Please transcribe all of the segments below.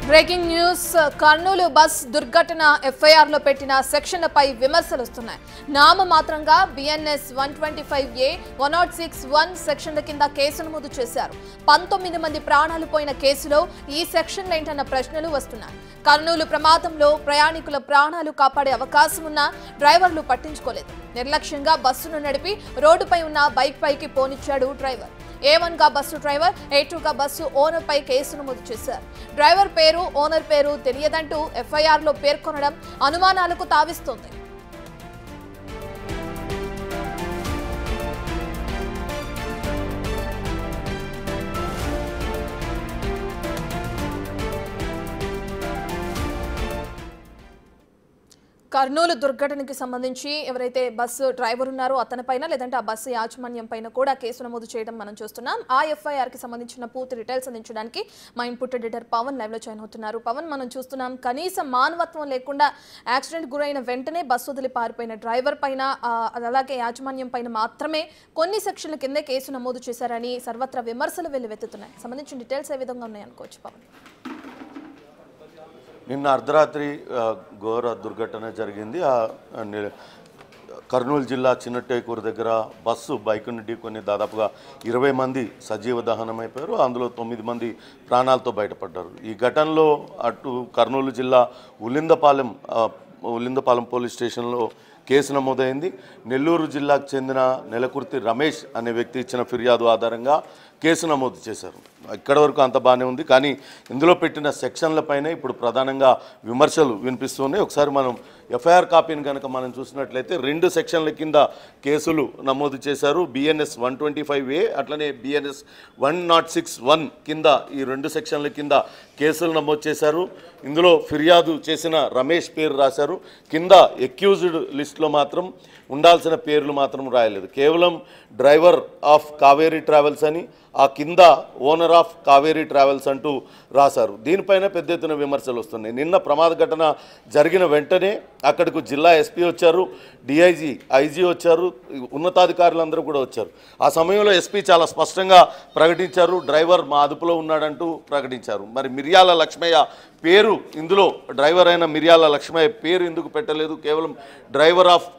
Breaking news Kurnool bus దుర్ఘటన FIR లో పెట్టిన సెక్షన్లపై విమర్శలు వస్తున్నాయి. నామమాత్రంగా బిఎన్ఎస్ 125A 106(1) సెక్షన్ల కింద కేసు నమోదు చేశారు. 19 మంది ప్రాణాలు పోయిన కేసులో ఈ సెక్షన్లేంటన్న ప్రశ్నలు వస్తున్నాయి. కర్నూలు ప్రమాదంలో ప్రయాణికుల ప్రాణాలు కాపాడే అవకాశం ఉన్న డ్రైవర్లు పట్టించుకోలేదు. నిర్లక్ష్యంగా బస్సును నడిపి రోడ్డుపై ఉన్న బైక్ పైకి పోనిచ్చాడు డ్రైవర్. A1 గా బస్సు డ్రైవర్, A2 గా బస్సు ఓనర్ పై కేసు నమోదు చేశారు. డ్రైవర్ పేరు, ఓనర్ పేరు తెలియదంటూ ఎఫ్ఐఆర్ లో పేర్కొనడం అనుమానాలకు తావిస్తోంది. కర్నూలు దుర్ఘటనకి సంబంధించి ఎవరైతే బస్సు డ్రైవర్ ఉన్నారో అతనిపైన లేదంటే ఆ బస్సు యాజమాన్యం పైన కూడా కేసు నమోదు చేయడం మనం చూస్తున్నాం. ఆ ఎఫ్ఐఆర్ కి సంబంధించిన పూర్తి డీటెయిల్స్ అందించడానికి మా ఇన్పుట్ ఎడిటర్ పవన్ లైవ్ లో జాయిన్ అవుతున్నారు. పవన్, మనం చూస్తున్నాం కనీసం మానవత్వం లేకుండా యాక్సిడెంట్ గురైన వెంటనే బస్సు వదిలి పారిపోయిన డ్రైవర్ పైన అలాగే యాజమాన్యం పైన మాత్రమే కొన్ని సెక్షన్ల కిందే కేసు నమోదు చేశారని సర్వత్రా విమర్శలు వెల్లువెత్తుతున్నాయి. సంబంధించిన డీటెయిల్స్ ఏ విధంగా ఉన్నాయి అనుకోవచ్చు పవన్? నిన్న అర్ధరాత్రి ఘోర దుర్ఘటన జరిగింది. కర్నూలు జిల్లా చిన్నటేకూరు దగ్గర బస్సు బైకును ఢీకొని దాదాపుగా 20 మంది సజీవ దహనమైపోయారు. అందులో 9 మంది ప్రాణాలతో బయటపడ్డారు. ఈ ఘటనలో అటు కర్నూలు జిల్లా ఉలిందపాలెం పోలీస్ స్టేషన్లో కేసు నమోదైంది. నెల్లూరు జిల్లాకు చెందిన నెలకుర్తి రమేష్ అనే వ్యక్తి ఇచ్చిన ఫిర్యాదు ఆధారంగా కేసు నమోదు చేశారు. ఇక్కడ వరకు అంత బాగానే ఉంది. కానీ ఇందులో పెట్టిన సెక్షన్లపైనే ఇప్పుడు ప్రధానంగా విమర్శలు వినిపిస్తున్నాయి. ఒకసారి మనం ఎఫ్ఐఆర్ కాపీని కనుక మనం చూసినట్లయితే 2 సెక్షన్ల కింద కేసులు నమోదు చేశారు. బిఎన్ఎస్ 125A అట్లనే బిఎన్ఎస్ 106(1) కింద ఈ 2 సెక్షన్ల కింద కేసులు నమోదు చేశారు. ఇందులో ఫిర్యాదు చేసిన రమేష్ పేరు రాశారు. కింద ఎక్యూజ్డ్ లిస్టులో మాత్రం ఉండాల్సిన పేర్లు మాత్రం రాయలేదు. కేవలం డ్రైవర్ ఆఫ్ కావేరీ ట్రావెల్స్ అని, ఆ కింద ఓనర్ ఆఫ్ కావేరీ ట్రావెల్స్ అంటూ రాశారు. దీనిపైన పెద్ద ఎత్తున విమర్శలు వస్తున్నాయి. నిన్న ప్రమాద ఘటన జరిగిన వెంటనే అక్కడికి జిల్లా ఎస్పీ వచ్చారు, డిఐజీ, ఐజీ వచ్చారు, ఉన్నతాధికారులందరూ కూడా వచ్చారు. ఆ సమయంలో ఎస్పీ చాలా స్పష్టంగా ప్రకటించారు, డ్రైవర్ మా అదుపులో ఉన్నాడంటూ ప్రకటించారు. మరి మిర్యాల లక్ష్మయ్య పేరు ఇందులో డ్రైవర్ అయిన మిర్యాల లక్ష్మయ్య పేరు ఎందుకు పెట్టలేదు? కేవలం డ్రైవర్ ఆఫ్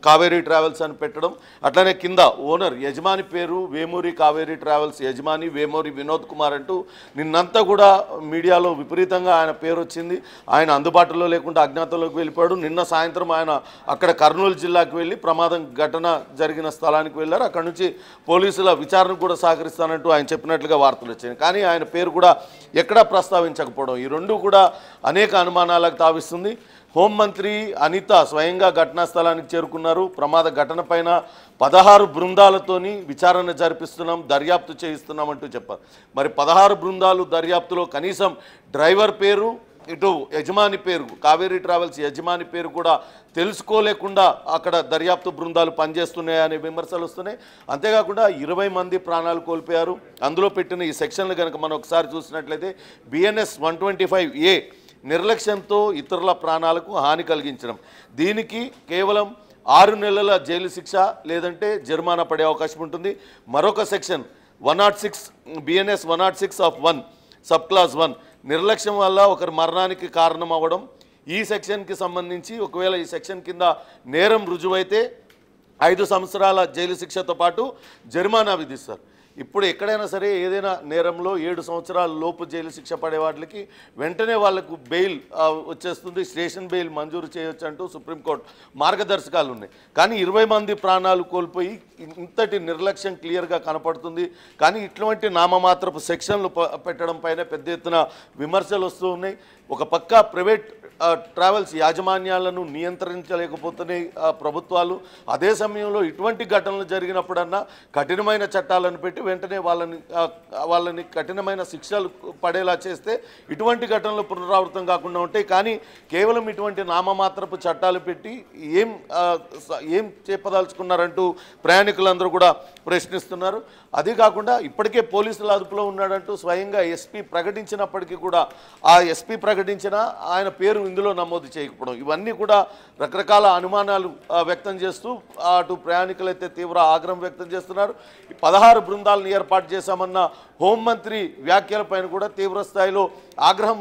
కావేరీ ట్రావెల్స్ అని పెట్టడం, అట్లనే కింద ఓనర్ యజమాని పేరు వేమూరి కావేరీ ట్రావెల్స్ యజమాని వేమూరి వినోద్ కుమార్ అంటూ నిన్నంతా కూడా మీడియాలో విపరీతంగా ఆయన పేరు వచ్చింది. ఆయన అందుబాటులో లేకుండా అజ్ఞాతంలోకి వెళ్ళిపోయాడు. నిన్న సాయంత్రం ఆయన అక్కడ కర్నూలు జిల్లాకు వెళ్ళి ప్రమాదం ఘటన జరిగిన స్థలానికి వెళ్ళారు. అక్కడ నుంచి పోలీసుల విచారణకు కూడా సహకరిస్తానంటూ ఆయన చెప్పినట్లుగా వార్తలు వచ్చాయి. కానీ ఆయన పేరు కూడా ఎక్కడా ప్రస్తావించకపోవడం ఈ రెండు కూడా అనేక అనుమానాలకు తావిస్తుంది. హోంమంత్రి అనిత స్వయంగా ఘటనా స్థలానికి చేరుకున్నారు. ప్రమాద ఘటన పైన 16 బృందాలతోని విచారణ జరిపిస్తున్నాం, దర్యాప్తు చేయిస్తున్నామంటూ చెప్పారు. మరి 16 బృందాలు దర్యాప్తులో కనీసం డ్రైవర్ పేరు, ఇటు యజమాని పేరు, కావేరీ ట్రావెల్స్ యజమాని పేరు కూడా తెలుసుకోలేకుండా అక్కడ దర్యాప్తు బృందాలు పనిచేస్తున్నాయనే విమర్శలు వస్తున్నాయి. అంతేకాకుండా 20 మంది ప్రాణాలు కోల్పోయారు. అందులో పెట్టిన ఈ సెక్షన్లు కనుక మనం ఒకసారి చూసినట్లయితే బిఎన్ఎస్ 125A నిర్లక్ష్యంతో ఇతరుల ప్రాణాలకు హాని కలిగించడం, దీనికి కేవలం 6 నెలల జైలు శిక్ష లేదంటే జరిమానా పడే అవకాశం ఉంటుంది. మరొక సెక్షన్ 106 బిఎన్ఎస్ 106(1) సబ్ క్లాస్ 1 నిర్లక్ష్యం వల్ల ఒకరి మరణానికి కారణం అవ్వడం. ఈ సెక్షన్కి సంబంధించి ఒకవేళ ఈ సెక్షన్ కింద నేరం రుజువైతే 5 సంవత్సరాల జైలు శిక్షతో పాటు జరిమానా విధిస్తారు. ఇప్పుడు ఎక్కడైనా సరే ఏదైనా నేరంలో 7 సంవత్సరాల లోపు జైలు శిక్ష పడే వాటికి వెంటనే వాళ్లకు బెయిల్ వచ్చేస్తుంది, స్టేషన్ బెయిల్ మంజూరు చేయొచ్చు అంటూ సుప్రీంకోర్టు మార్గదర్శకాలు ఉన్నాయి. కానీ 20 మంది ప్రాణాలు కోల్పోయి ఇంతటి నిర్లక్ష్యం క్లియర్గా కనపడుతుంది. కానీ ఇటువంటి నామమాత్రపు సెక్షన్లు పెట్టడం పైన పెద్ద ఎత్తున విమర్శలు వస్తూ ఉన్నాయి. ఒక పక్క ప్రైవేట్ ట్రావెల్స్ యాజమాన్యాలను నియంత్రించలేకపోతున్నాయి ప్రభుత్వాలు. అదే సమయంలో ఇటువంటి ఘటనలు జరిగినప్పుడన్నా కఠినమైన చట్టాలను పెట్టి వెంటనే వాళ్ళని కఠినమైన శిక్షలు పడేలా చేస్తే ఇటువంటి ఘటనలు పునరావృతం కాకుండా ఉంటాయి. కానీ కేవలం ఇటువంటి నామమాత్రపు చట్టాలు పెట్టి ఏం చెప్పదలుచుకున్నారంటూ ప్రయాణికులందరూ కూడా ప్రశ్నిస్తున్నారు. అది కాకుండా ఇప్పటికే పోలీసుల అదుపులో ఉన్నాడంటూ స్వయంగా ఎస్పీ ప్రకటించినప్పటికీ కూడా ఆ ఎస్పీ ప్రకటించిన ఆయన పేరు ఇందులో నమోదు చేయకపోవడం, ఇవన్నీ కూడా రకరకాల అనుమానాలు వ్యక్తం చేస్తూ అటు ప్రయాణికులైతే తీవ్ర ఆగ్రహం వ్యక్తం చేస్తున్నారు. 16 బృందాలు బృందాలను ఏర్పాటు చేశామన్న హోంమంత్రి వ్యాఖ్యలపైన కూడా తీవ్ర స్థాయిలో ఆగ్రహం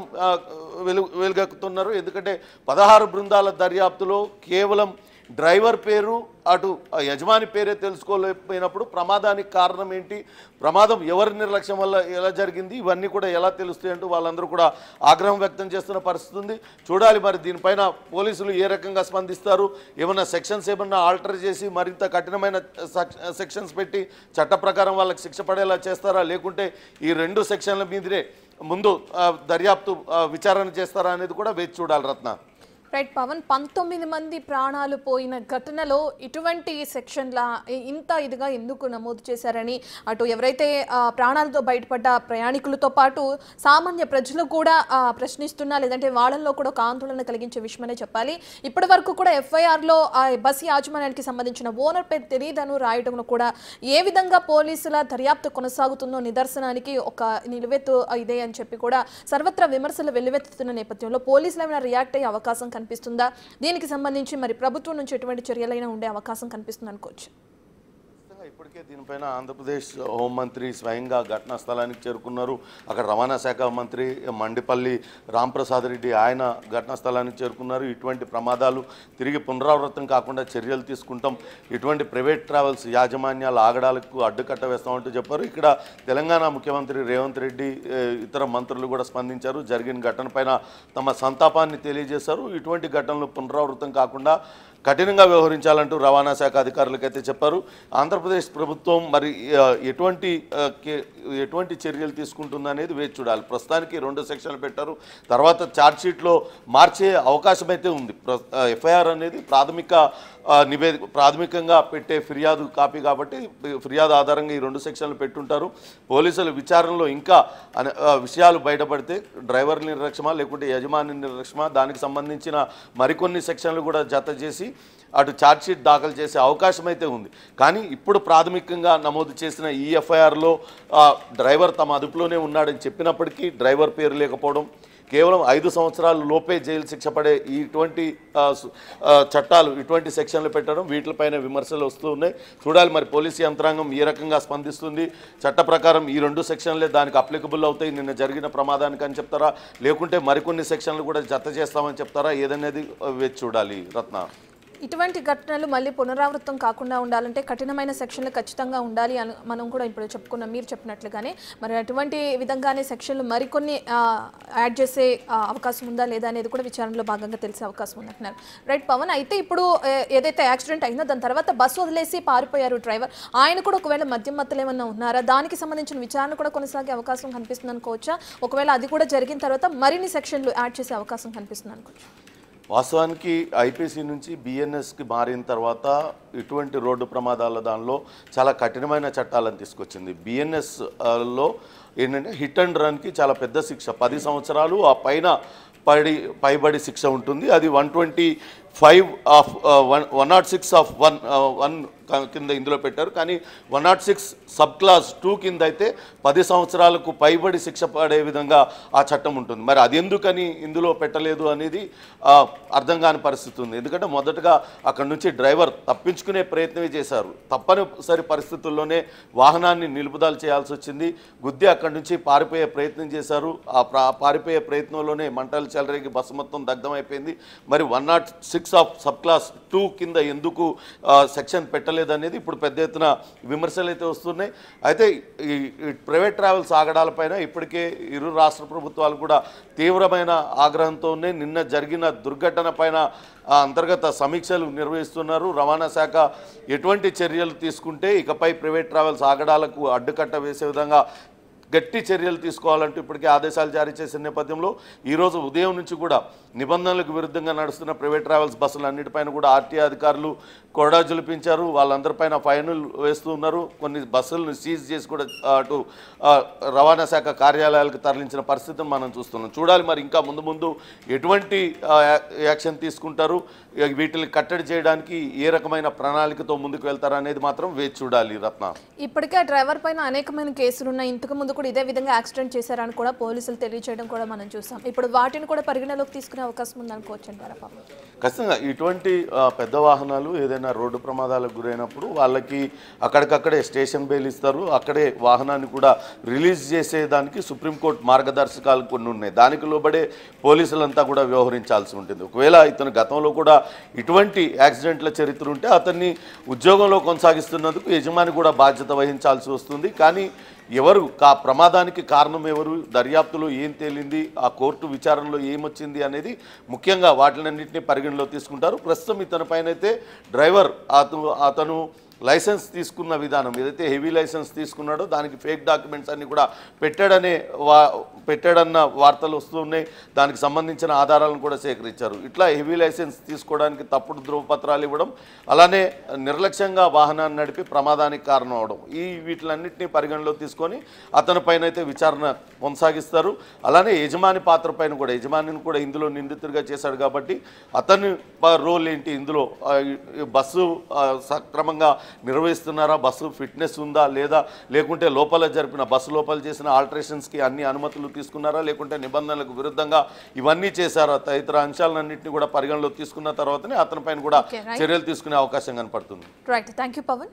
వెలుగెక్కుతున్నారు. ఎందుకంటే 16 బృందాల దర్యాప్తులో కేవలం డ్రైవర్ పేరు అటు యజమాని పేరే తెలుసుకోలేకపోయినప్పుడు ప్రమాదానికి కారణం ఏంటి, ప్రమాదం ఎవరి నిర్లక్ష్యం వల్ల ఎలా జరిగింది, ఇవన్నీ కూడా ఎలా తెలుస్తాయి అంటూ వాళ్ళందరూ కూడా ఆగ్రహం వ్యక్తం చేస్తున్న పరిస్థితి ఉంది. చూడాలి మరి దీనిపైన పోలీసులు ఏ రకంగా స్పందిస్తారు. ఏమన్నా సెక్షన్స్ ఏమన్నా ఆల్టర్ చేసి మరింత కఠినమైన సెక్షన్స్ పెట్టి చట్ట ప్రకారం వాళ్ళకి శిక్ష పడేలా చేస్తారా, లేకుంటే ఈ 2 సెక్షన్ల మీదనే ముందు దర్యాప్తు విచారణ చేస్తారా అనేది కూడా వేచి చూడాలి. రత్న రైట్ పవన్, 19 మంది ప్రాణాలు పోయిన ఘటనలో ఇటువంటి సెక్షన్ల ఇంత ఇదిగా ఎందుకు నమోదు చేశారని అటు ఎవరైతే ప్రాణాలతో బయటపడ్డ ప్రయాణికులతో పాటు సామాన్య ప్రజలు కూడా ప్రశ్నిస్తున్నా, లేదంటే వాళ్ళల్లో కూడా ఒక ఆందోళన కలిగించే విషయమనే చెప్పాలి. ఇప్పటి వరకు కూడా ఎఫ్ఐఆర్లో బస్ యాజమాన్యానికి సంబంధించిన ఓనర్ పేరు తెలియదను రాయడంలో కూడా ఏ విధంగా పోలీసుల దర్యాప్తు కొనసాగుతుందో నిదర్శనానికి ఒక నిలువెత్తు ఇదే అని చెప్పి కూడా సర్వత్రా విమర్శలు వెల్లువెత్తుతున్న నేపథ్యంలో పోలీసులు ఏమైనా రియాక్ట్ అయ్యే అవకాశం కనిపిస్తుందా? దీనికి సంబంధించి మరి ప్రభుత్వం నుంచి ఎటువంటి చర్యలైనా ఉండే అవకాశం కనిపిస్తుంది అనుకోవచ్చు. ఇప్పటికే దీనిపైన ఆంధ్రప్రదేశ్ హోంమంత్రి స్వయంగా ఘటనా స్థలానికి చేరుకున్నారు. అక్కడ రవాణా శాఖ మంత్రి మండిపల్లి రాంప్రసాద్ రెడ్డి ఆయన ఘటనా స్థలానికి చేరుకున్నారు. ఇటువంటి ప్రమాదాలు తిరిగి పునరావృతం కాకుండా చర్యలు తీసుకుంటాం, ఇటువంటి ప్రైవేట్ ట్రావెల్స్ యాజమాన్యాల ఆగడాలకు అడ్డుకట్ట వేస్తామంటూ చెప్పారు. ఇక్కడ తెలంగాణ ముఖ్యమంత్రి రేవంత్ రెడ్డి ఇతర మంత్రులు కూడా స్పందించారు. జరిగిన ఘటనపైన తమ సంతాపాన్ని తెలియజేశారు. ఇటువంటి ఘటనలు పునరావృతం కాకుండా కఠినంగా వ్యవహరించాలంటూ రవాణా శాఖ అధికారులకైతే చెప్పారు. ఆంధ్రప్రదేశ్ ప్రభుత్వం మరి ఎటువంటి చర్యలు తీసుకుంటుందనేది వేచి చూడాలి. ప్రస్తుతానికి 2 సెక్షన్లు పెట్టారు. తర్వాత ఛార్జ్షీట్లో మార్చే అవకాశం అయితే ఉంది. ఎఫ్ఐఆర్ అనేది ప్రాథమికంగా పెట్టే ఫిర్యాదు కాపీ కాబట్టి ఫిర్యాదు ఆధారంగా ఈ 2 సెక్షన్లు పెట్టుంటారు. పోలీసుల విచారణలో ఇంకా విషయాలు బయటపడితే డ్రైవర్ నిర్లక్ష్యమా లేకుంటే యజమాని నిర్లక్ష్యమా దానికి సంబంధించిన మరికొన్ని సెక్షన్లు కూడా జత చేసి అటు ఛార్జ్షీట్ దాఖలు చేసే అవకాశం అయితే ఉంది. కానీ ఇప్పుడు ప్రాథమికంగా నమోదు చేసిన ఈ ఎఫ్ఐఆర్లో డ్రైవర్ తమ అదుపులోనే ఉన్నాడని చెప్పినప్పటికీ డ్రైవర్ పేరు లేకపోవడం, కేవలం 5 సంవత్సరాల లోపే జైలు శిక్ష పడే ఇటువంటి చట్టాలు, ఇటువంటి సెక్షన్లు పెట్టడం, వీటిపైన విమర్శలు వస్తూ ఉన్నాయి. చూడాలి మరి పోలీసు యంత్రాంగం ఏ రకంగా స్పందిస్తుంది. చట్ట ప్రకారం ఈ 2 సెక్షన్లే దానికి అప్లికబుల్ అవుతాయి నిన్న జరిగిన ప్రమాదానికి అని చెప్తారా, లేకుంటే మరికొన్ని సెక్షన్లు కూడా జత చేస్తామని చెప్తారా, ఏదనేది వేచి చూడాలి. రత్న, ఇటువంటి ఘటనలు మళ్ళీ పునరావృతం కాకుండా ఉండాలంటే కఠినమైన సెక్షన్లు ఖచ్చితంగా ఉండాలి అని మనం కూడా ఇప్పుడు చెప్పుకున్నాం, మీరు చెప్పినట్లుగానే. మరి అటువంటి విధంగానే సెక్షన్లు మరికొన్ని యాడ్ చేసే అవకాశం ఉందా లేదా అనేది కూడా విచారణలో భాగంగా తెలిసే అవకాశం ఉందంటున్నారు. రైట్ పవన్, అయితే ఇప్పుడు ఏదైతే యాక్సిడెంట్ అయిందో దాని తర్వాత బస్సు వదిలేసి పారిపోయారు డ్రైవర్, ఆయన కూడా ఒకవేళ మద్యం మత్తులు ఏమన్నా ఉన్నారా, దానికి సంబంధించిన విచారణ కూడా కొనసాగే అవకాశం కనిపిస్తుంది అనుకోవచ్చా? ఒకవేళ అది కూడా జరిగిన తర్వాత మరిన్ని సెక్షన్లు యాడ్ చేసే అవకాశం కనిపిస్తుంది అనుకోవచ్చు. వాస్తవానికి ఐపీసీ నుంచి బిఎన్ఎస్కి మారిన తర్వాత ఇటువంటి రోడ్డు ప్రమాదాల దానిలో చాలా కఠినమైన చట్టాలను తీసుకొచ్చింది. బిఎన్ఎస్లో ఏంటంటే హిట్ అండ్ రన్కి చాలా పెద్ద శిక్ష, 10 సంవత్సరాలు ఆ పైబడి శిక్ష ఉంటుంది. అది 125 ఆఫ్ 106 ఆఫ్ 1 కింద ఇందులో పెట్టారు. కానీ 106 సబ్ క్లాస్ 2 కింద అయితే 10 సంవత్సరాలకు పైబడి శిక్ష పడే విధంగా ఆ చట్టం ఉంటుంది. మరి అది ఎందుకని ఇందులో పెట్టలేదు అనేది అర్థం కాని పరిస్థితి ఉంది. ఎందుకంటే మొదటగా అక్కడి నుంచి డ్రైవర్ తప్పించుకునే ప్రయత్నమే చేశారు. తప్పనిసరి పరిస్థితుల్లోనే వాహనాన్ని నిలుపుదల చేయాల్సి వచ్చింది. గుద్ది అక్కడి నుంచి పారిపోయే ప్రయత్నం చేశారు. ఆ పారిపోయే ప్రయత్నంలోనే మంటలు చెలరేగి బస్సు మొత్తం దగ్ధమైపోయింది. మరి 106 ఆఫ్ సబ్ క్లాస్ 2 కింద ఎందుకు సెక్షన్ పెట్టలేదనేది ఇప్పుడు పెద్ద ఎత్తున విమర్శలు అయితే వస్తున్నాయి. అయితే ఈ ప్రైవేట్ ట్రావెల్స్ ఆగడాలపైన ఇప్పటికే ఇరు రాష్ట్ర ప్రభుత్వాలు కూడా తీవ్రమైన ఆగ్రహంతోనే నిన్న జరిగిన దుర్ఘటన పైన అంతర్గత సమీక్షలు నిర్వహిస్తున్నారు. రవాణా శాఖ ఎటువంటి చర్యలు తీసుకుంటే ఇకపై ప్రైవేట్ ట్రావెల్స్ ఆగడాలకు అడ్డుకట్ట వేసే విధంగా గట్టి చర్యలు తీసుకోవాలంటూ ఇప్పటికే ఆదేశాలు జారీ చేసిన నేపథ్యంలో ఈరోజు ఉదయం నుంచి కూడా నిబంధనలకు విరుద్ధంగా నడుస్తున్న ప్రైవేట్ ట్రావెల్స్ బస్సులన్నిటిపైన కూడా ఆర్టీఏ అధికారులు కొరడా జులిపించారు. వాళ్ళందరిపైన ఫైన్లు వేస్తూ ఉన్నారు. కొన్ని బస్సులను సీజ్ చేసి కూడా అటు రవాణా శాఖ కార్యాలయాలకు తరలించిన పరిస్థితిని మనం చూస్తున్నాం. చూడాలి మరి ఇంకా ముందు ఎటువంటి యాక్షన్ తీసుకుంటారు, వీటిని కట్టడి చేయడానికి ఏ రకమైన ప్రణాళికతో ముందుకు వెళ్తారు అనేది మాత్రం వేచి చూడాలి. రత్న, ఇప్పటికే డ్రైవర్ పైన అనేకమైన కేసులు ఉన్నాయి. ఇంతకు ముందు కూడా ఇదే విధంగా యాక్సిడెంట్ చేశారని కూడా పోలీసులు తెలియజేయడం కూడా మనం చూసాం. ఇప్పుడు వాటిని కూడా పరిగణలోకి తీసుకునే అవకాశం ఉందనుకోవచ్చు అంటారా? ఖచ్చితంగా ఇటువంటి పెద్ద వాహనాలు ఏదైనా రోడ్డు ప్రమాదాలకు గురైనప్పుడు వాళ్ళకి అక్కడికక్కడే స్టేషన్ బెయిల్ ఇస్తారు. అక్కడే వాహనాన్ని కూడా రిలీజ్ చేసేదానికి సుప్రీంకోర్టు మార్గదర్శకాలు కొన్ని ఉన్నాయి. దానికి లోబడే పోలీసులంతా కూడా వ్యవహరించాల్సి ఉంటుంది. ఒకవేళ ఇతను గతంలో కూడా ఇటువంటి యాక్సిడెంట్ల చరిత్ర ఉంటే అతన్ని ఉద్యోగంలో కొనసాగిస్తున్నందుకు యజమాని కూడా బాధ్యత వహించాల్సి వస్తుంది. కానీ ఎవరు ప్రమాదానికి కారణం ఎవరు, దర్యాప్తులో ఏం తేలింది, ఆ కోర్టు విచారణలో ఏమొచ్చింది అనేది ముఖ్యంగా వాటినన్నింటినీ పరిగణలో తీసుకుంటారు. ప్రస్తుతం ఇతని పైన అయితే డ్రైవర్ అతను లైసెన్స్ తీసుకున్న విధానం ఏదైతే హెవీ లైసెన్స్ తీసుకున్నాడో దానికి ఫేక్ డాక్యుమెంట్స్ అన్ని కూడా పెట్టాడన్న వార్తలు వస్తున్నాయి. దానికి సంబంధించిన ఆధారాలను కూడా సేకరించారు. ఇట్లా హెవీ లైసెన్స్ తీసుకోవడానికి తప్పుడు ధృవపత్రాలు ఇవ్వడం, అలానే నిర్లక్ష్యంగా వాహనాన్ని నడిపి ప్రమాదానికి కారణం అవడం, వీటిలన్నింటినీ పరిగణలో తీసుకొని అతని పైన అయితే విచారణ కొనసాగిస్తారు. అలానే యజమాని పాత్ర పైన కూడా, యజమానిని కూడా ఇందులో నిందితుడిగా చేశాడు కాబట్టి అతని రోల్ ఏంటి, ఇందులో బస్సు సక్రమంగా నిర్వహిస్తున్నారా, బస్సు ఫిట్నెస్ ఉందా లేదా, లేకుంటే లోపల జరిపిన బస్సు లోపల చేసిన ఆల్టరేషన్స్కి అన్ని అనుమతులు తీసుకున్నారా, లేకుంటే నిబంధనలకు విరుద్ధంగా ఇవన్నీ చేశారా, తదితర అంశాలన్నింటినీ కూడా పరిగణలో తీసుకున్న తర్వాతనే అతని పైన కూడా చర్యలు తీసుకునే అవకాశం కనపడుతుంది. Right, thank you Pavan.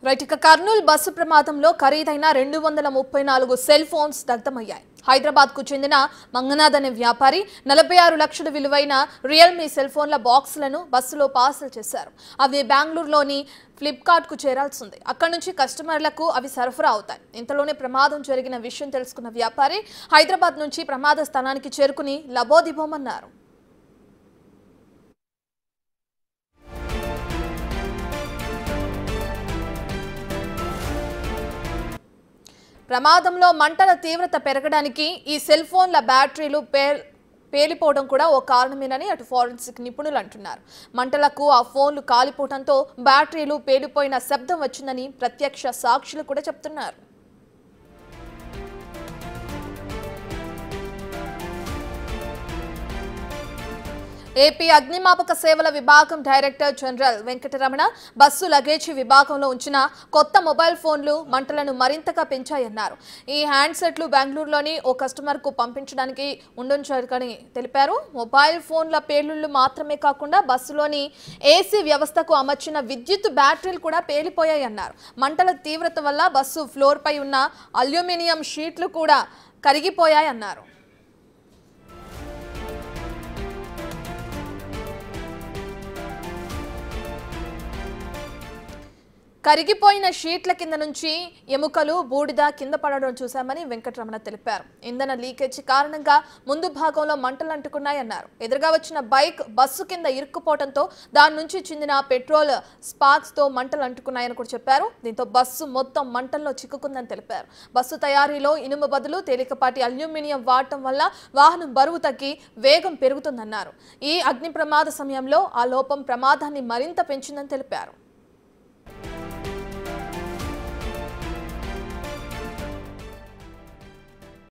Right, ఇక కర్నూలు బస్సు ప్రమాదంలో ఖరీదైన 234 సెల్ ఫోన్స్ దగ్ధమయ్యాయి. హైదరాబాద్కు చెందిన మంగనాథ్ అనే వ్యాపారి 46 లక్షల విలువైన రియల్మీ సెల్ ఫోన్ల బాక్సులను బస్సులో పార్సల్ చేశారు. అవి బెంగళూరులోని ఫ్లిప్కార్ట్కు చేరాల్సింది. అక్కడి నుంచి కస్టమర్లకు అవి సరఫరా అవుతాయి. ఇంతలోనే ప్రమాదం జరిగిన విషయం తెలుసుకున్న వ్యాపారి హైదరాబాద్ నుంచి ప్రమాద స్థానానికి చేరుకుని లబోదిబోమన్నారు. ప్రమాదంలో మంటల తీవ్రత పెరగడానికి ఈ సెల్ ఫోన్ల బ్యాటరీలు పేలిపోవడం కూడా ఓ కారణమేనని అటు ఫోరెన్సిక్ నిపుణులు అంటున్నారు. మంటలకు ఆ ఫోన్లు కాలిపోవడంతో బ్యాటరీలు పేలిపోయిన శబ్దం వచ్చిందని ప్రత్యక్ష సాక్షులు కూడా చెప్తున్నారు. ఏపీ అగ్నిమాపక సేవల విభాగం director general Venkataramana bus luggage విభాగంలో ఉంచిన కొత్త మొబైల్ ఫోన్లు మంటలను మరింతగా పెంచాయన్నారు. ఈ హ్యాండ్సెట్లు బెంగళూరులోని ఓ కస్టమర్కు పంపించడానికి ఉండుంచారని తెలిపారు. మొబైల్ ఫోన్ల పేలుళ్లు మాత్రమే కాకుండా బస్సులోని ఏసీ వ్యవస్థకు అమర్చిన విద్యుత్ బ్యాటరీలు కూడా పేలిపోయాయన్నారు. మంటల తీవ్రత వల్ల బస్సు ఫ్లోర్పై ఉన్న అల్యూమినియం షీట్లు కూడా కరిగిపోయాయన్నారు. కరిగిపోయిన షీట్ల కింద నుంచి ఎముకలు బూడిద కింద పడడం చూశామని వెంకటరమణ తెలిపారు. ఇంధన లీకేజీ కారణంగా ముందు భాగంలో మంటలు అంటుకున్నాయన్నారు. ఎదురుగా వచ్చిన బైక్ బస్సు కింద ఇరుక్కుపోవడంతో దాని నుంచి చెందిన పెట్రోల్ స్పార్క్స్ తో మంటలు అంటుకున్నాయని కూడా చెప్పారు. దీంతో బస్సు మొత్తం మంటల్లో చిక్కుకుందని తెలిపారు. బస్సు తయారీలో ఇనుము బదులు తేలికపాటి అల్యూమినియం వాడటం వల్ల వాహనం బరువు తగ్గి వేగం పెరుగుతుందన్నారు. ఈ అగ్ని ప్రమాద సమయంలో ఆ లోపం ప్రమాదాన్ని మరింత పెంచిందని తెలిపారు.